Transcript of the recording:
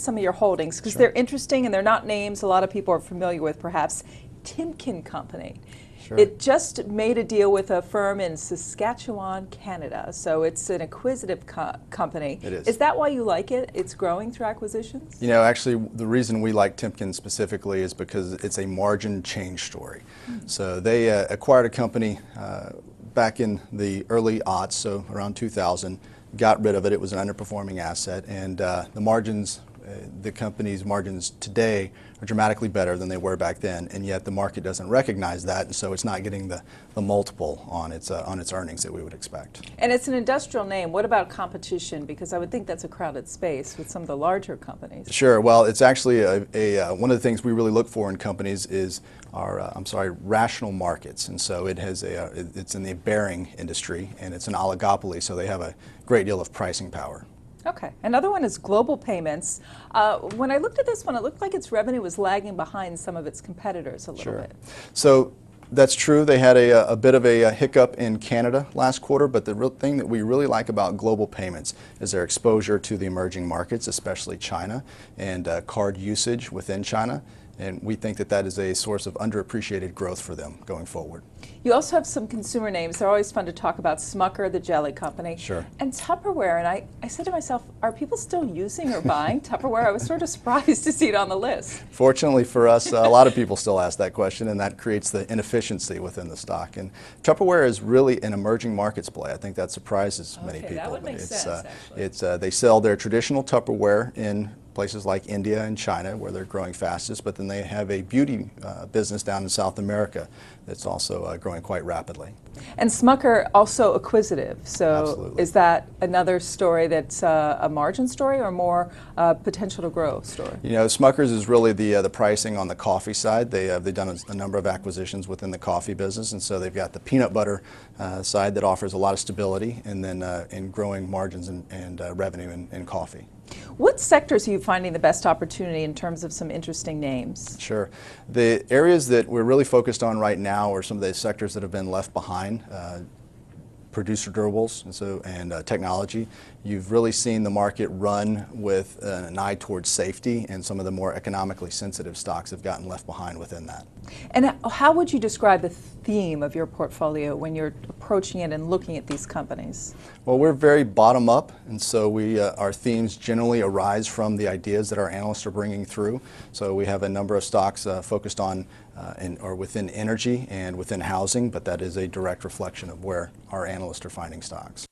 some of your holdings because Sure. they're interesting and they're not names a lot of people are familiar with, perhaps. Timken Company. Sure. It just made a deal with a firm in Saskatchewan, Canada. So it's an acquisitive company. It is. Is that why you like it? It's growing through acquisitions? You know, actually, the reason we like Timken specifically is because it's a margin change story. So they acquired a company back in the early aughts, so around 2000, got rid of it. It was an underperforming asset, and the margins, the company's margins today are dramatically better than they were back then, and yet the market doesn't recognize that, and so it's not getting the multiple on its earnings that we would expect. And it's an industrial name. What about competition? Because I would think that's a crowded space with some of the larger companies. Sure. Well, it's actually one of the things we really look for in companies is our rational markets, and so it has it's in the bearing industry, and it's an oligopoly, so they have a great deal of pricing power. Okay. Another one is Global Payments. When I looked at this one, it looked like its revenue was lagging behind some of its competitors a little bit. So that's true. They had a bit of a hiccup in Canada last quarter, but the real thing that we really like about Global Payments is their exposure to the emerging markets, especially China, and card usage within China. And we think that that is a source of underappreciated growth for them going forward. You also have some consumer names. They're always fun to talk about. Smucker, the jelly company. Sure. And Tupperware. And I said to myself, are people still using or buying Tupperware? I was sort of surprised to see it on the list. Fortunately for us, a lot of people still ask that question, and that creates the inefficiency within the stock. And Tupperware is really an emerging markets play. I think that surprises many people. That would make sense, actually. They sell their traditional Tupperware in places like India and China, where they're growing fastest, but then they have a beauty business down in South America that's also growing quite rapidly. And Smucker also acquisitive. So Absolutely. Is that another story that's a margin story or more potential to grow story? You know, Smucker's is really the pricing on the coffee side. They've done a number of acquisitions within the coffee business, and so they've got the peanut butter side that offers a lot of stability, and then in growing margins and revenue in coffee. What sectors are you finding the best opportunity in terms of some interesting names? Sure. The areas that we're really focused on right now are some of the sectors that have been left behind. Producer durables and technology. You've really seen the market run with an eye towards safety, and some of the more economically sensitive stocks have gotten left behind within that. And how would you describe the theme of your portfolio when you're approaching it and looking at these companies? Well, we're very bottom up, and so our themes generally arise from the ideas that our analysts are bringing through. So we have a number of stocks focused on or within energy and within housing, but that is a direct reflection of where our analysts are finding stocks.